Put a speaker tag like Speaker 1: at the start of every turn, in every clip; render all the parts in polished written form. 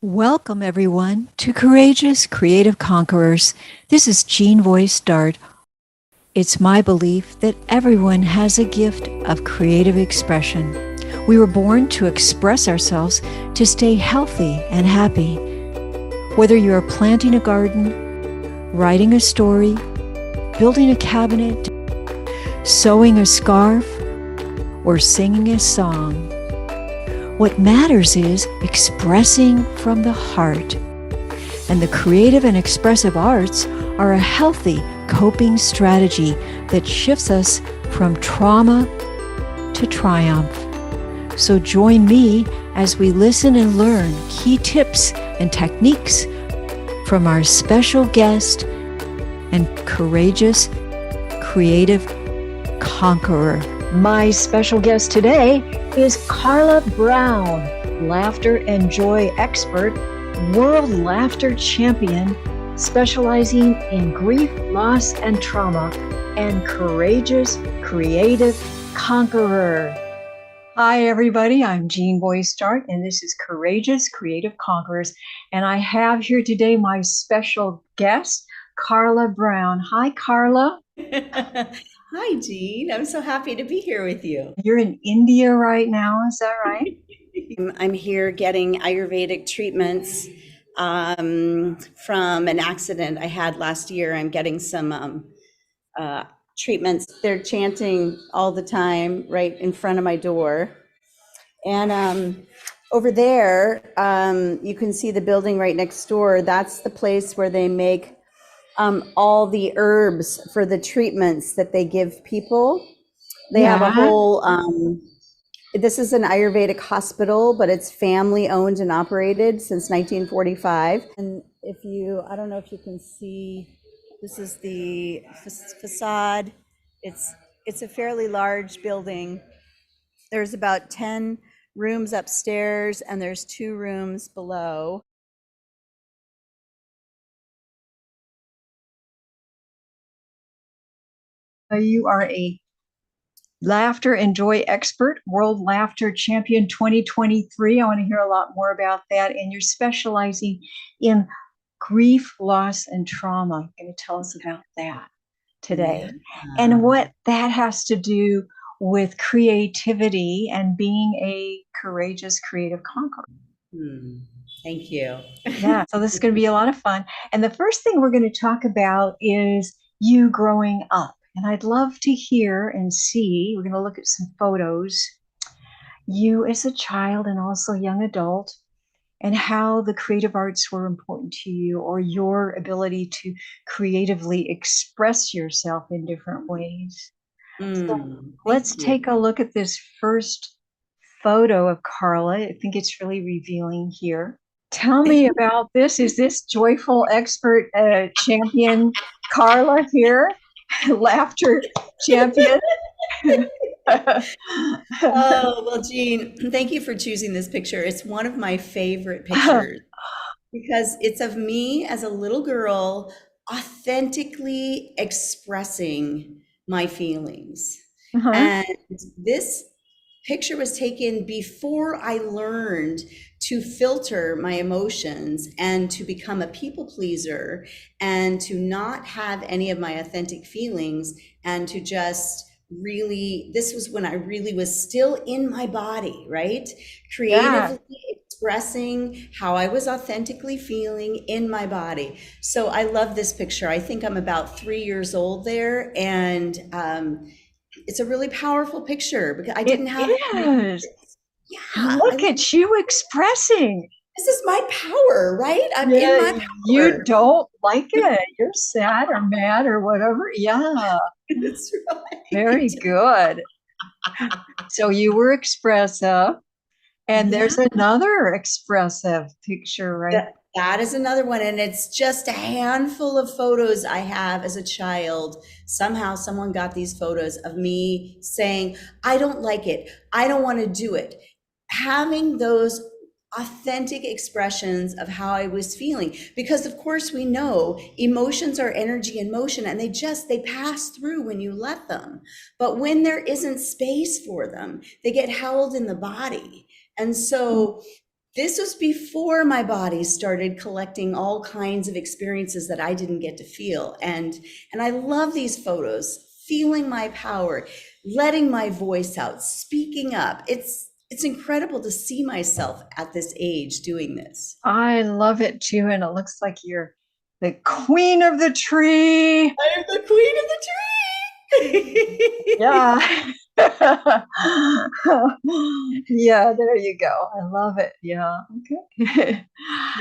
Speaker 1: Welcome, everyone, to Courageous Creative Conquerors. This is Jean Voice Dart. It's my belief that everyone has a gift of creative expression. We were born to express ourselves to stay healthy and happy. Whether you are planting a garden, writing a story, building a cabinet, sewing a scarf, or singing a song, what matters is expressing from the heart. And the creative and expressive arts are a healthy coping strategy that shifts us from trauma to triumph. So join me as we listen and learn key tips and techniques from our special guest and courageous creative conqueror. My special guest today is Carla Brown, laughter and joy expert, world laughter champion, specializing in grief, loss, and trauma, and courageous creative conqueror. Hi, everybody. I'm Jean Voice Dart, and this is Courageous Creative Conquerors. And I have here today my special guest, Carla Brown. Hi, Carla.
Speaker 2: Hi, Jean. I'm so happy to be here with you.
Speaker 1: You're in India right now, is that right?
Speaker 2: I'm here getting Ayurvedic treatments from an accident I had last year. I'm getting some treatments. They're chanting all the time right in front of my door. And over there, you can see the building right next door. That's the place where they make all the herbs for the treatments that they give people. They have a whole, this is an Ayurvedic hospital, but it's family owned and operated since 1945. And I don't know if you can see, this is the facade. It's a fairly large building. There's about 10 rooms upstairs and there's 2 rooms below.
Speaker 1: You are a laughter and joy expert, world laughter champion 2023. I want to hear a lot more about that. And you're specializing in grief, loss, and trauma. You're going to tell us about that today.
Speaker 2: Yeah.
Speaker 1: And what that has to do with creativity and being a courageous creative conqueror.
Speaker 2: Thank you.
Speaker 1: Yeah, so this is going to be a lot of fun. And the first thing we're going to talk about is you growing up. And I'd love to hear and see, we're going to look at some photos, you as a child and also young adult, and how the creative arts were important to you, or your ability to creatively express yourself in different ways. So let's take a look at this first photo of Carla. I think it's really revealing here. Tell me about this. Is this joyful expert champion Carla here? Laughter champion.
Speaker 2: Oh, well, Jean, thank you for choosing this picture. It's one of my favorite pictures because it's of me as a little girl authentically expressing my feelings. And this picture was taken before I learned to filter my emotions and to become a people pleaser and to not have any of my authentic feelings and to just really, this was when I really was still in my body, right? Creatively expressing how I was authentically feeling in my body. So I love this picture. I think I'm about 3 years old there, and it's a really powerful picture because I didn't have.
Speaker 1: Yeah, look at you expressing.
Speaker 2: This is my power, right? I'm in my power.
Speaker 1: You don't like it. You're sad or mad or whatever. Yeah.
Speaker 2: That's right.
Speaker 1: Very good. So you were expressive. And there's another expressive picture, right?
Speaker 2: That is another one. And it's just a handful of photos I have as a child. Somehow someone got these photos of me saying, I don't like it. I don't want to do it. Having those authentic expressions of how I was feeling, because of course we know emotions are energy in motion and they pass through when you let them. But when there isn't space for them, they get held in the body. And so This was before my body started collecting all kinds of experiences that I didn't get to feel. And I love these photos, feeling my power, letting my voice out, speaking up. It's incredible to see myself at this age doing this.
Speaker 1: I love it too. And it looks like you're the queen of the tree.
Speaker 2: I am the queen of the tree.
Speaker 1: Yeah. Yeah, there you go. I love it. Yeah. Okay.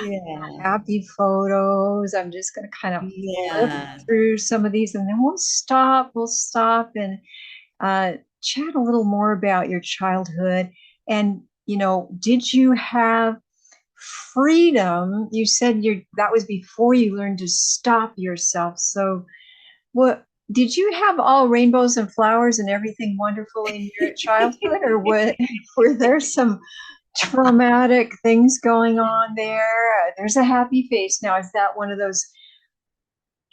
Speaker 2: Yeah.
Speaker 1: Happy photos. I'm just going to kind of flip
Speaker 2: Yeah.
Speaker 1: through some of these and then we'll stop. We'll stop and chat a little more about your childhood. And, did you have freedom? You said that was before you learned to stop yourself. So what did you have all rainbows and flowers and everything wonderful in your childhood, or were there some traumatic things going on there? There's a happy face now. Is that one of those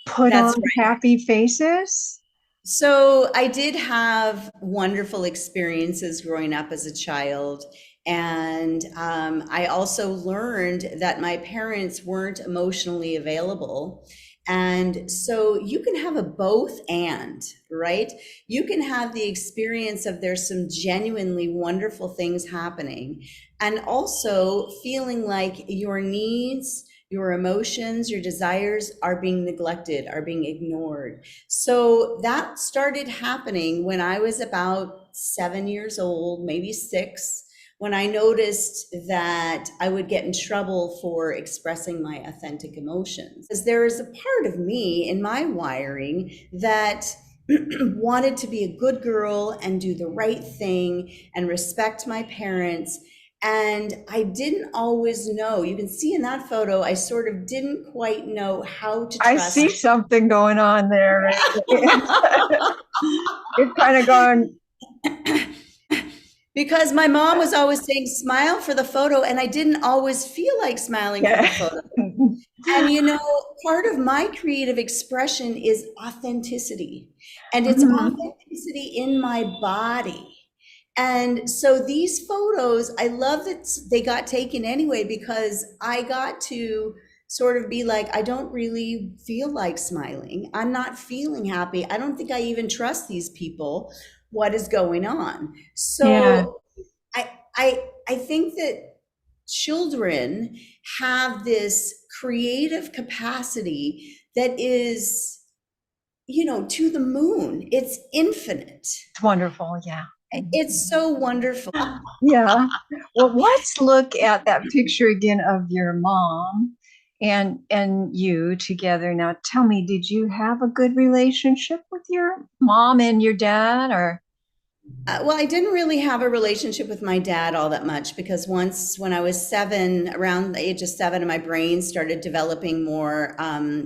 Speaker 1: put
Speaker 2: That's
Speaker 1: on
Speaker 2: right.
Speaker 1: happy faces?
Speaker 2: So I did have wonderful experiences growing up as a child. And I also learned that my parents weren't emotionally available. And so you can have a both and, right? You can have the experience of there's some genuinely wonderful things happening, and also feeling like your needs, your emotions, your desires are being neglected, are being ignored. So that started happening when I was about 7 years old, maybe 6, when I noticed that I would get in trouble for expressing my authentic emotions. Because there is a part of me in my wiring that wanted to be a good girl and do the right thing and respect my parents. And I didn't always know. You can see in that photo, I sort of didn't quite know how to
Speaker 1: I
Speaker 2: trust.
Speaker 1: see something going on there. You're kind of going.
Speaker 2: Because my mom was always saying, smile for the photo, and I didn't always feel like smiling for the photo. And part of my creative expression is authenticity, and it's authenticity in my body. And so these photos, I love that they got taken anyway, because I got to sort of be like, I don't really feel like smiling. I'm not feeling happy. I don't think I even trust these people. What is going on? So I think that children have this creative capacity that is, to the moon. It's infinite.
Speaker 1: It's wonderful. Yeah.
Speaker 2: It's so wonderful.
Speaker 1: Yeah. Well, let's look at that picture again of your mom and you together. Now, tell me, did you have a good relationship with your mom and your dad, or?
Speaker 2: Well, I didn't really have a relationship with my dad all that much, because once when I was 7, around the age of 7, and my brain started developing more,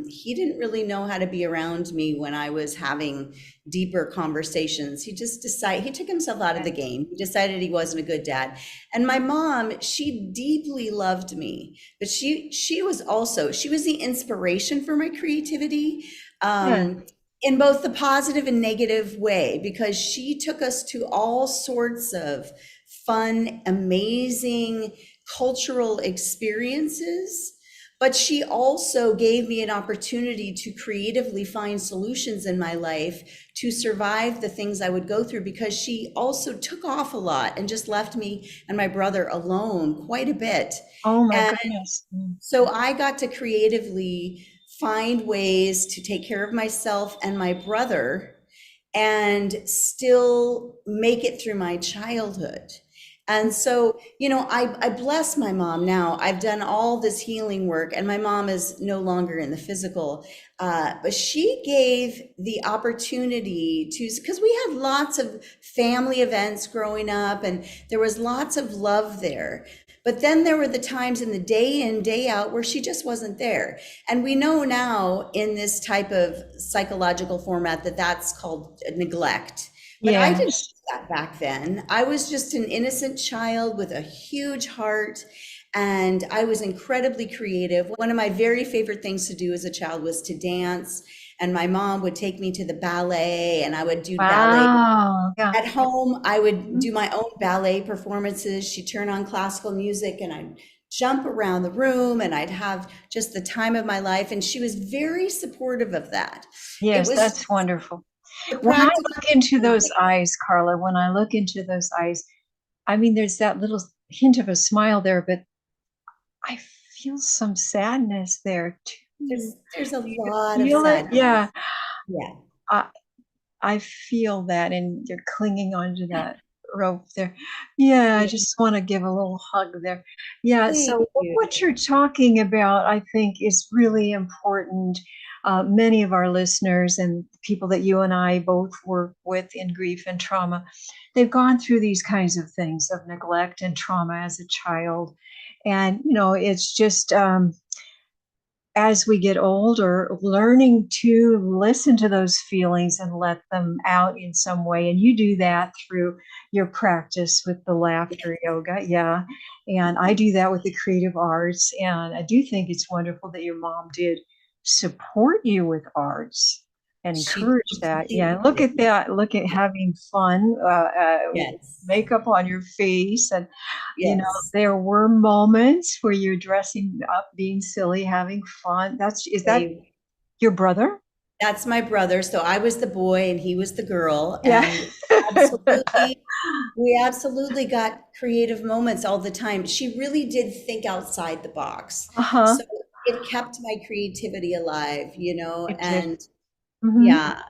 Speaker 2: he didn't really know how to be around me when I was having deeper conversations. He just decided, he took himself out of the game. He decided he wasn't a good dad. And my mom, she deeply loved me, but she was the inspiration for my creativity. In both the positive and negative way, because she took us to all sorts of fun, amazing cultural experiences. But she also gave me an opportunity to creatively find solutions in my life to survive the things I would go through, because she also took off a lot and just left me and my brother alone quite a bit.
Speaker 1: Oh my goodness.
Speaker 2: So I got to creatively find ways to take care of myself and my brother and still make it through my childhood. And so, I bless my mom now. I've done all this healing work, and my mom is no longer in the physical, but she gave the opportunity to, because we had lots of family events growing up, and there was lots of love there. But then there were the times in the day in, day out where she just wasn't there. And we know now in this type of psychological format that that's called neglect. But I didn't do that back then. I was just an innocent child with a huge heart, and I was incredibly creative. One of my very favorite things to do as a child was to dance. And my mom would take me to the ballet, and I would do ballet. At home, I would do my own ballet performances. She'd turn on classical music, and I'd jump around the room, and I'd have just the time of my life. And she was very supportive of that. It
Speaker 3: Yes,
Speaker 2: was
Speaker 3: that's wonderful.
Speaker 2: the
Speaker 3: When I
Speaker 2: practice.
Speaker 3: look into those eyes, Carla, when I look into those eyes, I mean, there's that little hint of a smile there, but I feel some sadness there too.
Speaker 2: There's a
Speaker 3: Do
Speaker 2: lot
Speaker 3: you
Speaker 2: of
Speaker 3: feel it?
Speaker 2: sadness.
Speaker 3: Yeah.
Speaker 2: Yeah.
Speaker 3: I, I feel that, and you're clinging onto that rope there. Yeah, I
Speaker 2: Yeah.
Speaker 3: just want to give a little hug there. Yeah,
Speaker 2: Thank
Speaker 3: so
Speaker 2: you.
Speaker 3: what you're talking about, I think, is really important. Many of our listeners and people that you and I both work with in grief and trauma, they've gone through these kinds of things of neglect and trauma as a child. And, it's just as we get older, learning to listen to those feelings and let them out in some way. And you do that through your practice with the laughter yoga. Yeah. And I do that with the creative arts. And I do think it's wonderful that your mom did support you with arts and
Speaker 2: She
Speaker 3: encourage that. Yeah.
Speaker 2: completely
Speaker 3: Look
Speaker 2: did.
Speaker 3: at that. Look at having fun,
Speaker 2: Yes.
Speaker 3: makeup on your face, and
Speaker 2: Yes.
Speaker 3: there were moments where you're dressing up, being silly, having fun. Is that
Speaker 2: They
Speaker 3: your brother?
Speaker 2: That's my brother. So I was the boy and he was the girl.
Speaker 3: Yeah.
Speaker 2: And absolutely, we absolutely got creative moments all the time. She really did think outside the box.
Speaker 3: Uh-huh.
Speaker 2: So it kept my creativity alive,
Speaker 3: It did.
Speaker 2: and
Speaker 3: Mm-hmm.
Speaker 2: yeah.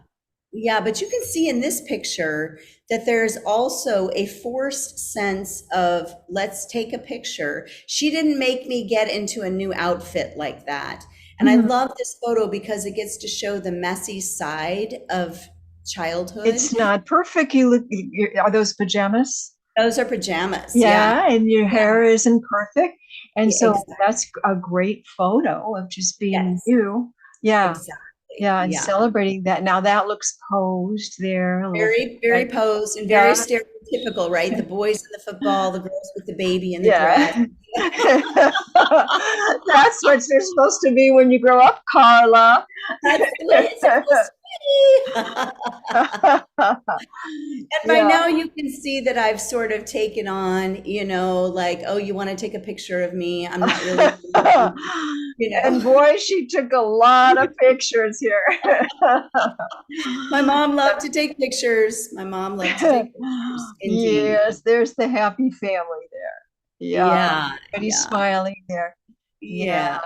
Speaker 2: Yeah, but you can see in this picture that there's also a forced sense of let's take a picture. She didn't make me get into a new outfit like that. And I
Speaker 3: Mm-hmm.
Speaker 2: love this photo because it gets to show the messy side of childhood.
Speaker 3: It's not perfect. Are those pajamas?
Speaker 2: Those are pajamas. Yeah.
Speaker 3: Yeah, and your
Speaker 2: Yeah.
Speaker 3: hair isn't perfect. And
Speaker 2: Yeah,
Speaker 3: so
Speaker 2: exactly.
Speaker 3: that's a great photo of just being
Speaker 2: Yes,
Speaker 3: you. Yeah.
Speaker 2: exactly.
Speaker 3: Yeah, and
Speaker 2: Yeah.
Speaker 3: celebrating that. Now that looks posed there a little
Speaker 2: Very, very
Speaker 3: like
Speaker 2: posed and very
Speaker 3: yeah.
Speaker 2: stereotypical, right? The boys in the football, the girls with the baby in the dress.
Speaker 3: Yeah. That's what you're supposed to be when you grow up, Carla.
Speaker 2: That's the way it's supposed to be. And by
Speaker 3: Yeah.
Speaker 2: now you can see that I've sort of taken on, like, oh, you want to take a picture of me? I'm not really,
Speaker 3: And boy, she took a lot of pictures here.
Speaker 2: My mom loved to take pictures. My mom loved to take pictures, indeed.
Speaker 3: Yes, there's the happy family there. Yeah,
Speaker 2: Yeah,
Speaker 3: everybody's
Speaker 2: yeah,
Speaker 3: smiling there. Yeah.
Speaker 2: yeah.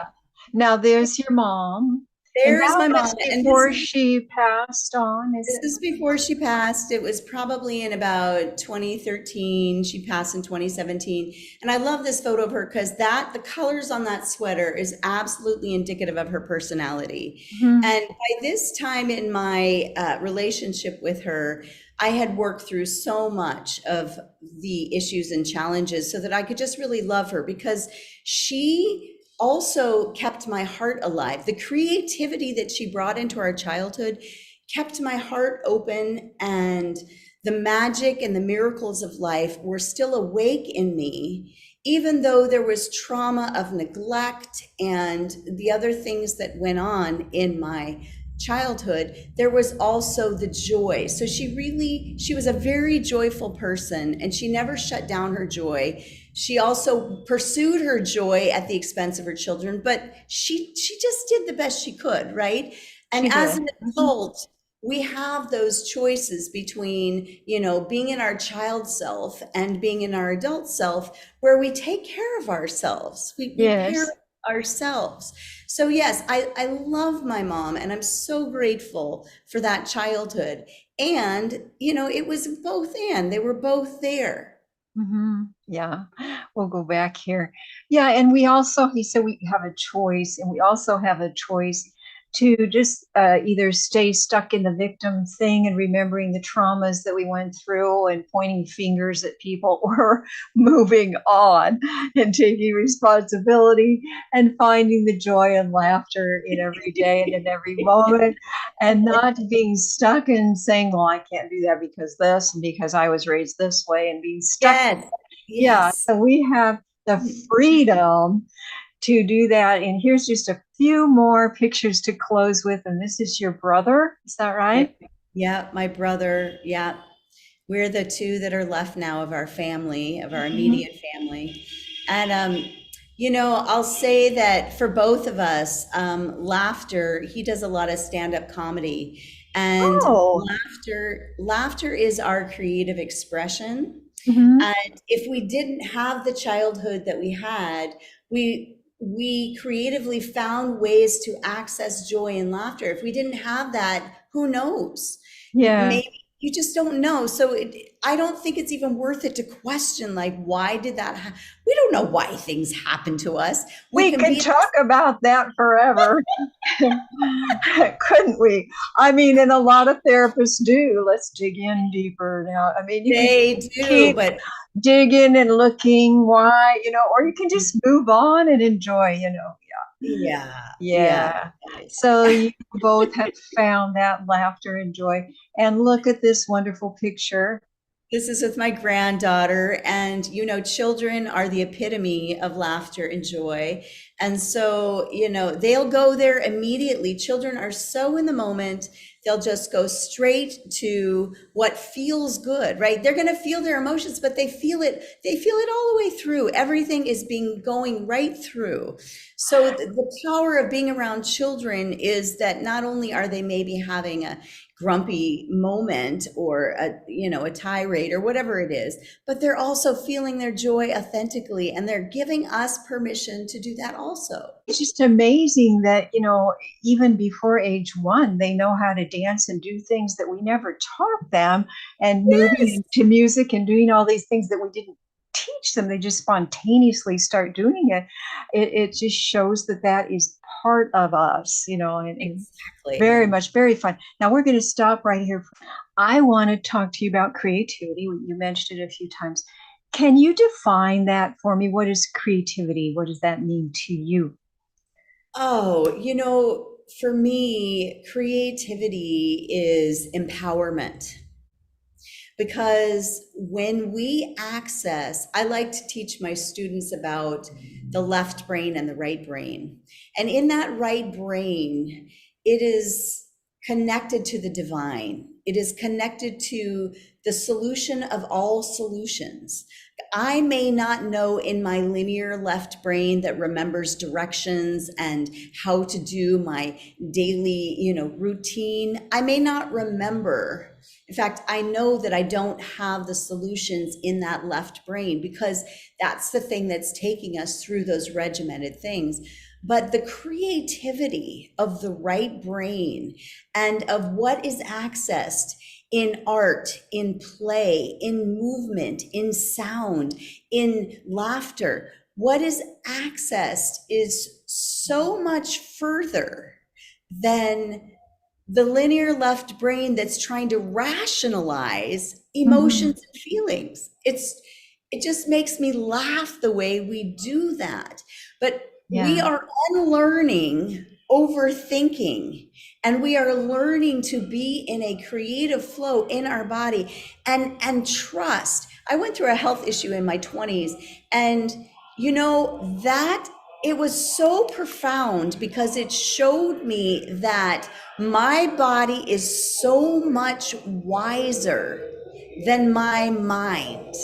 Speaker 3: Now there's your mom. And
Speaker 2: There's
Speaker 3: that
Speaker 2: my
Speaker 3: was
Speaker 2: mom. And
Speaker 3: before she passed on, is
Speaker 2: this
Speaker 3: it?
Speaker 2: is before she passed. It was probably in about 2013. She passed in 2017. And I love this photo of her because the colors on that sweater is absolutely indicative of her personality.
Speaker 3: Mhm.
Speaker 2: And by this time in my relationship with her, I had worked through so much of the issues and challenges so that I could just really love her because she also kept my heart alive. The creativity that she brought into our childhood kept my heart open, and the magic and the miracles of life were still awake in me, even though there was trauma of neglect and the other things that went on in my childhood. There was also the joy. So she was a very joyful person, and she never shut down her joy. She also pursued her joy at the expense of her children, but she just did the best she could, right? And
Speaker 3: She
Speaker 2: as
Speaker 3: did.
Speaker 2: an
Speaker 3: Mhm.
Speaker 2: adult, we have those choices between, being in our child self and being in our adult self, where we take care of ourselves. We parent
Speaker 3: Yes.
Speaker 2: ourselves. So yes, I love my mom, and I'm so grateful for that childhood. And, it was both and they were both there.
Speaker 3: Yeah, we'll go back here. Yeah, and he said we have a choice, and we also have a choice to just either stay stuck in the victim thing and remembering the traumas that we went through and pointing fingers at people, or moving on and taking responsibility and finding the joy and laughter in every day and in every moment, and not being stuck and saying, well, I can't do that because this and because I was raised this way, and being stuck.
Speaker 2: Yes,
Speaker 3: Yeah,
Speaker 2: yes.
Speaker 3: so we have the freedom to do that. And here's just a few more pictures to close with. And this is your brother, is that right?
Speaker 2: Yeah, my brother. Yeah. We're the two that are left now of our family, of our
Speaker 3: Mhm.
Speaker 2: immediate family. And I'll say that for both of us, laughter, he does a lot of stand-up comedy, and
Speaker 3: Oh,
Speaker 2: laughter is our creative expression.
Speaker 3: hmm
Speaker 2: And if we didn't have the childhood that we had, we creatively found ways to access joy and laughter. If we didn't have that, who knows?
Speaker 3: yeah.
Speaker 2: Maybe you just don't know. So I don't think it's even worth it to question, like, why did that happen? We don't know why things happen to us. We
Speaker 3: We
Speaker 2: can
Speaker 3: could
Speaker 2: be
Speaker 3: talk about that forever, couldn't we? I mean, and a lot of therapists do. Let's dig in deeper now. I mean, you could
Speaker 2: they do,
Speaker 3: keep
Speaker 2: but
Speaker 3: digging and looking why, or you can just move on and enjoy.
Speaker 2: yeah, yeah.
Speaker 3: Yeah. So you both have found that laughter and joy. And look at this wonderful picture.
Speaker 2: This is with my granddaughter, and children are the epitome of laughter and joy. And so, they'll go there immediately. Children are so in the moment, they'll just go straight to what feels good, right? They're going to feel their emotions, but they feel it all the way through. Everything is being going right through. So the power of being around children is that not only are they maybe having a grumpy moment or a tirade or whatever it is, but they're also feeling their joy authentically, and they're giving us permission to do that also.
Speaker 3: It's just amazing that, even before age 1, they know how to dance and do things that we never taught them, and
Speaker 2: Yes,
Speaker 3: moving to music and doing all these things that we didn't teach them. They just spontaneously start doing it. It just shows that is part of us, and
Speaker 2: exactly.
Speaker 3: very much, very fun. Now we're going to stop right here. I want to talk to you about creativity. You mentioned it a few times. Can you define that for me? What is creativity? What does that mean to you?
Speaker 2: Oh, for me, creativity is empowerment. Because when we access, I like to teach my students about the left brain and the right brain. And in that right brain, it is connected to the divine. It is connected to the solution of all solutions. I may not know in my linear left brain that remembers directions and how to do my daily, routine. I may not remember. In fact, I know that I don't have the solutions in that left brain, because that's the thing that's taking us through those regimented things. But the creativity of the right brain and of what is accessed in art, in play, in movement, in sound, in laughter, what is accessed is so much further than the linear left brain that's trying to rationalize
Speaker 3: Mhm.
Speaker 2: emotions and feelings. It just makes me laugh the way we do that. But we
Speaker 3: Yeah.
Speaker 2: are unlearning overthinking, and we are learning to be in a creative flow in our body, and trust. I went through a health issue in my 20s, and that it was so profound because it showed me that my body is so much wiser than my mind.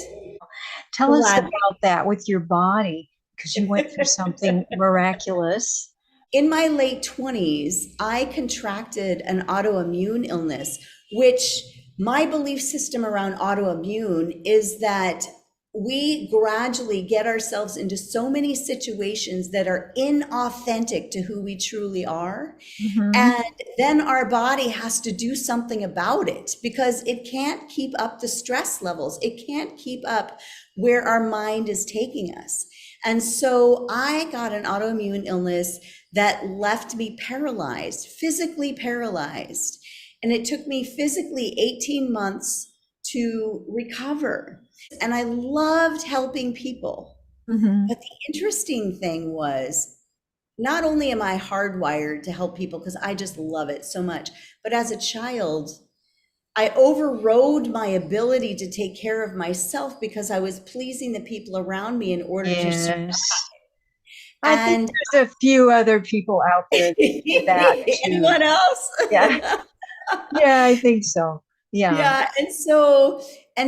Speaker 3: Tell us
Speaker 2: Glad.
Speaker 3: about that with your body, because you went through something miraculous.
Speaker 2: In my late 20s, I contracted an autoimmune illness, which my belief system around autoimmune is that we gradually get ourselves into so many situations that are inauthentic to who we truly are.
Speaker 3: Hmm
Speaker 2: And then our body has to do something about it because it can't keep up the stress levels. It can't keep up where our mind is taking us. And so I got an autoimmune illness that left me paralyzed, physically paralyzed. And it took me physically 18 months to recover. And I loved helping people.
Speaker 3: hmm
Speaker 2: But the interesting thing was, not only am I hardwired to help people because I just love it so much, but as a child, I overrode my ability to take care of myself because I was pleasing the people around me in order to survive.
Speaker 3: Yes. I think
Speaker 2: And
Speaker 3: there's a few other people out there that do that too.
Speaker 2: anyone else?
Speaker 3: Yeah. Yeah, I think so. Yeah.
Speaker 2: Yeah, and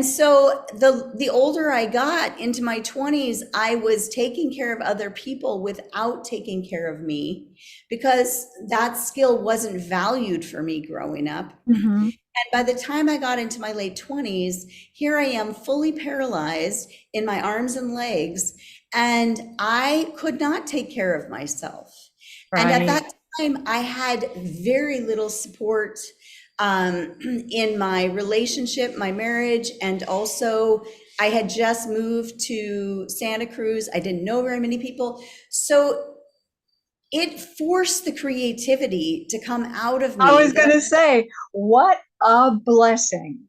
Speaker 2: so the older I got into my 20s, I was taking care of other people without taking care of me because that skill wasn't valued for me growing up.
Speaker 3: Hmm.
Speaker 2: And by the time I got into my late 20s, here I am fully paralyzed in my arms and legs, and I could not take care of myself. And at
Speaker 3: Right.
Speaker 2: that time, I had very little support in my relationship, my marriage, and also I had just moved to Santa Cruz. I didn't know very many people. So it forced the creativity to come out of
Speaker 3: I
Speaker 2: me
Speaker 3: was
Speaker 2: that
Speaker 3: going to say, what a blessing.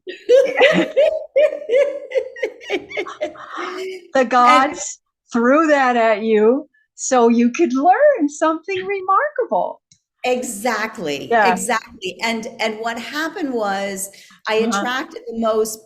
Speaker 3: The
Speaker 2: and
Speaker 3: gods threw that at you so you could learn something remarkable.
Speaker 2: exactly,
Speaker 3: Yeah.
Speaker 2: exactly. And what happened was I
Speaker 3: Uh-huh.
Speaker 2: attracted the most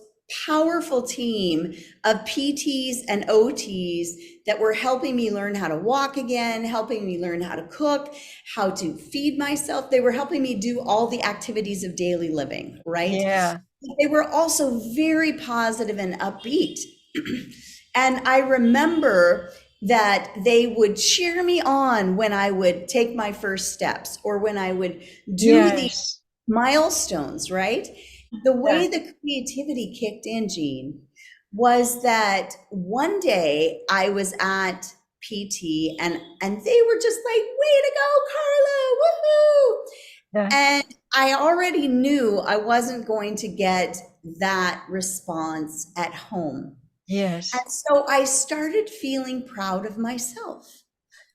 Speaker 2: powerful team of PTs and OTs that were helping me learn how to walk again, helping me learn how to cook, how to feed myself. They were helping me do all the activities of daily living, right?
Speaker 3: Yeah.
Speaker 2: They were also very positive and upbeat. And I remember that they would cheer me on when I would take my first steps or when I would do the
Speaker 3: Yes.
Speaker 2: milestones, right? The
Speaker 3: Yeah.
Speaker 2: way the creativity kicked in, Jean, was that one day I was at PT and they were just like, "Way to go, Carla! Woohoo!"
Speaker 3: Yeah.
Speaker 2: And I already knew I wasn't going to get that response at home. And
Speaker 3: Yes.
Speaker 2: so I started feeling proud of myself.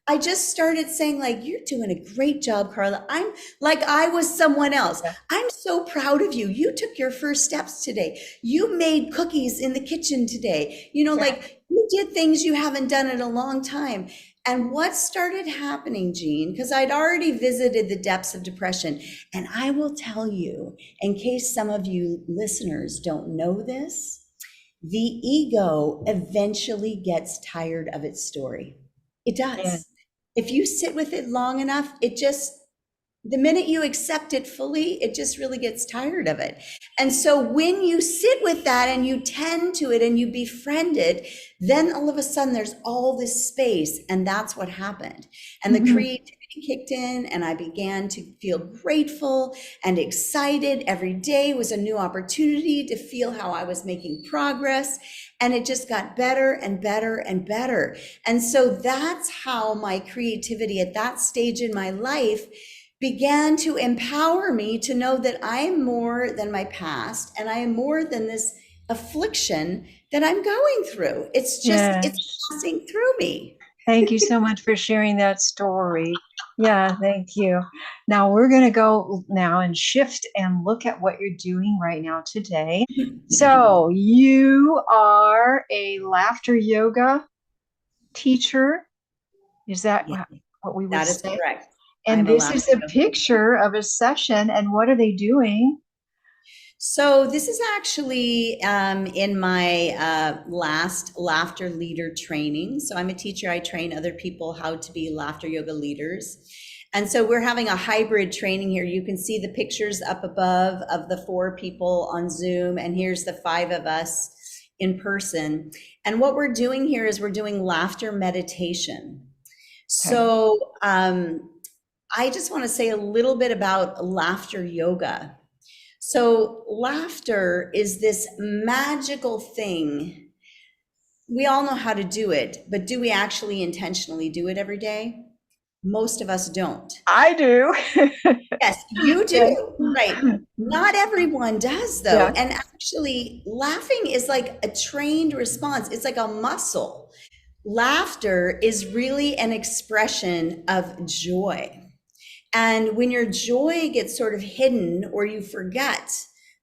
Speaker 2: I just started saying, like, "You're doing a great job, Carla." I'm like I was someone else.
Speaker 3: Yeah.
Speaker 2: I'm so proud of you. You took your first steps today. You made cookies in the kitchen today.
Speaker 3: Yeah.
Speaker 2: Like you did things you haven't done in a long time. And what started happening, Jean, because I'd already visited the depths of depression. And I will tell you, in case some of you listeners don't know this, the ego eventually gets tired of its story. It
Speaker 3: Yeah.
Speaker 2: does. If you sit with it long enough, the minute you accept it fully, it just really gets tired of it. And so when you sit with that and you tend to it and you befriend it, then all of a sudden there's all this space. And that's what happened. And the
Speaker 3: Mhm.
Speaker 2: creativity kicked in and I began to feel grateful and excited. Every day was a new opportunity to feel how I was making progress. And it just got better and better and better. And so that's how my creativity at that stage in my life began to empower me to know that I am more than my past and I am more than this affliction that I'm going through. It's
Speaker 3: Yes.
Speaker 2: passing through me.
Speaker 3: Thank you so much for sharing that story. Yeah, thank you. Now we're going to go now and shift and look at what you're doing right now today. So, you are a laughter yoga teacher. Is that
Speaker 2: Yeah,
Speaker 3: what we would
Speaker 2: that is
Speaker 3: say?
Speaker 2: correct.
Speaker 3: And
Speaker 2: I'm a
Speaker 3: this is
Speaker 2: laughter
Speaker 3: a
Speaker 2: yoga teacher.
Speaker 3: picture of a session. And what are they doing?
Speaker 2: So this is actually in my last laughter leader training. So I'm a teacher. I train other people how to be laughter yoga leaders. And so we're having a hybrid training here. You can see the pictures up above of the 4 people on Zoom, and here's the 5 of us in person. And what we're doing here is we're doing laughter meditation.
Speaker 3: Okay.
Speaker 2: So I just want to say a little bit about laughter yoga. So, laughter is this magical thing. We all know how to do it, but do we actually intentionally do it every day? Most of us don't.
Speaker 3: I do.
Speaker 2: Yes, you
Speaker 3: Yeah.
Speaker 2: do. Right. Not everyone does, though.
Speaker 3: Yeah.
Speaker 2: And actually, laughing is like a trained response, it's like a muscle. Laughter is really an expression of joy. And when your joy gets sort of hidden or you forget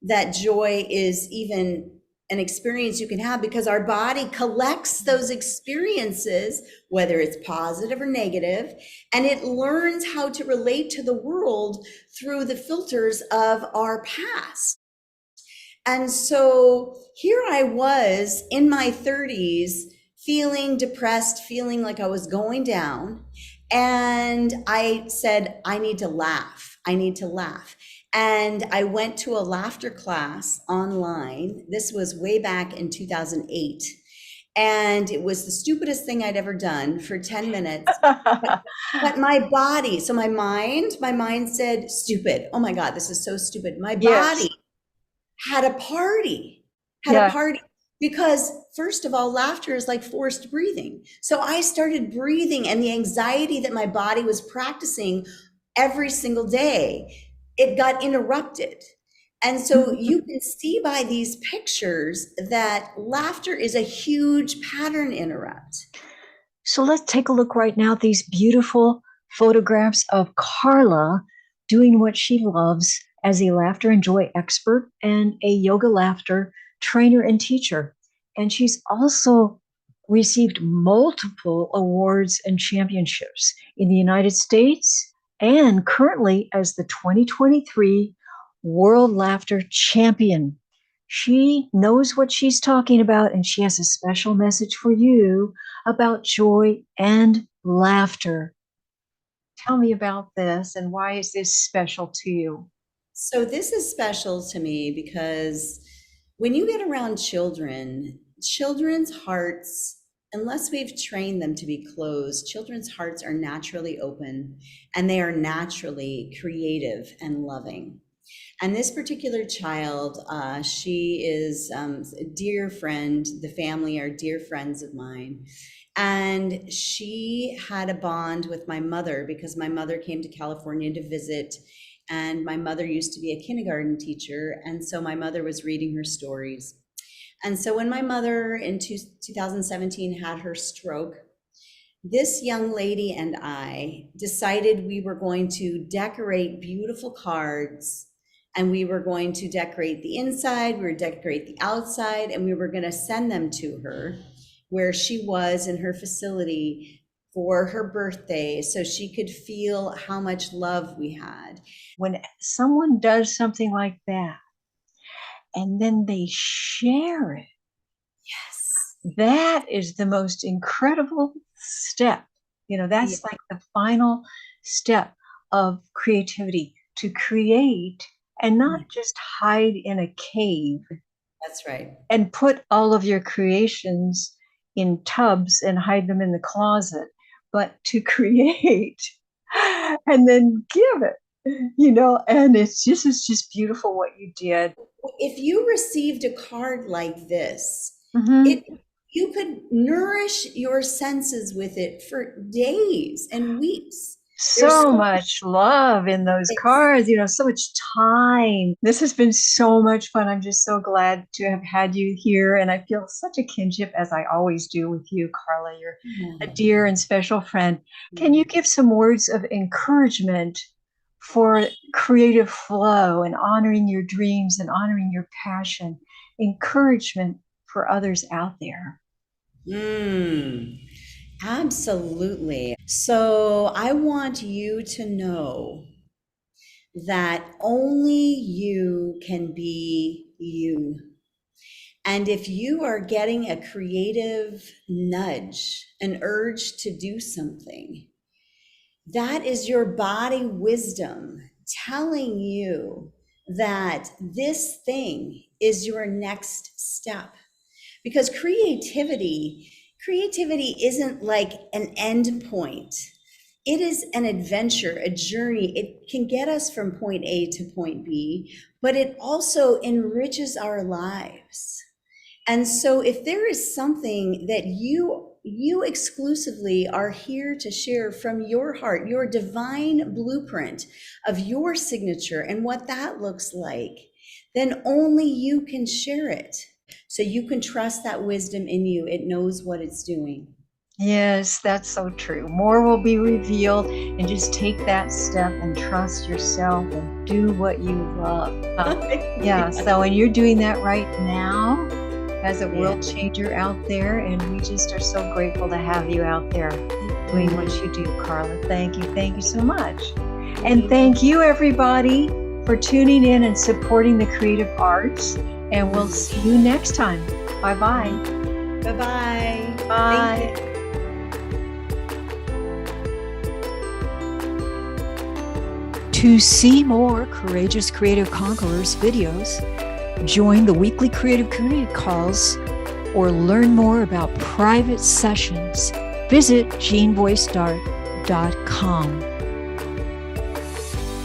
Speaker 2: that joy is even an experience you can have because our body collects those experiences, whether it's positive or negative, and it learns how to relate to the world through the filters of our past. And so here I was in my 30s, feeling depressed, feeling like I was going down. And I said, I need to laugh. I need to laugh. And I went to a laughter class online. This was way back in 2008. And it was the stupidest thing I'd ever done for 10 minutes. But my body, so my mind said, stupid. Oh my God, this is so stupid. My body had a party, because first of all, laughter is like forced breathing. So I started breathing, and the anxiety that my body was practicing every single day, it got interrupted. And so you can see by these pictures that laughter is a huge pattern interrupt.
Speaker 3: So let's take a look right now at these beautiful photographs of Carla doing what she loves as a laughter and joy expert and a yoga laughter trainer and teacher. And she's also received multiple awards and championships in the United States, and currently as the 2023 World Laughter Champion. She knows what she's talking about, and she has a special message for you about joy and laughter. Tell me about this, and why is this special to you?
Speaker 2: So this is special to me because when you get around children, children's hearts, unless we've trained them to be closed, children's hearts are naturally open, and they are naturally creative and loving. And this particular child, she is a dear friend. The family are dear friends of mine. And she had a bond with my mother because my mother came to California to visit. And my mother used to be a kindergarten teacher. And so my mother was reading her stories. And so when my mother in 2017 had her stroke, this young lady and I decided we were going to decorate beautiful cards, and we were going to decorate the inside, we were decorate the outside, and we were going to send them to her where she was in her facility for her birthday so she could feel how much love we had.
Speaker 3: When someone does something like that and then they share it,
Speaker 2: Yes,
Speaker 3: that is the most incredible step. That's like the final step of creativity, to create and not just hide in a cave.
Speaker 2: That's right.
Speaker 3: And put all of your creations in tubs and hide them in the closet, but to create and then give it, and it's just beautiful what you did.
Speaker 2: If you received a card like this,
Speaker 3: Mm-hmm.
Speaker 2: You could nourish your senses with it for days and weeks.
Speaker 3: So much love in those cards, so much time. This has been so much fun. I'm just so glad to have had you here. And I feel such a kinship, as I always do with you, Carla. You're a dear and special friend. Can you give some words of encouragement for creative flow and honoring your dreams and honoring your passion? Encouragement for others out there.
Speaker 2: Absolutely. So I want you to know that only you can be you. And if you are getting a creative nudge, an urge to do something, that is your body wisdom telling you that this thing is your next step. Because creativity isn't like an end point. It is an adventure, a journey. It can get us from point A to point B, but it also enriches our lives. And so if there is something that you exclusively are here to share from your heart, your divine blueprint of your signature and what that looks like, then only you can share it. So you can trust that wisdom in you. It knows what it's doing.
Speaker 3: Yes, that's so true. More will be revealed, and just take that step and trust yourself and do what you love. So, and you're doing that right now as a world changer out there, and we just are so grateful to have you out there doing what you do, Carla. Thank you so much. And thank you, everybody, for tuning in and supporting the creative arts. And we'll see you next time. Bye-bye.
Speaker 2: Bye-bye.
Speaker 3: Bye.
Speaker 1: To see more Courageous Creative Conquerors videos, join the weekly creative community calls, or learn more about private sessions, visit jeanvoicedart.com.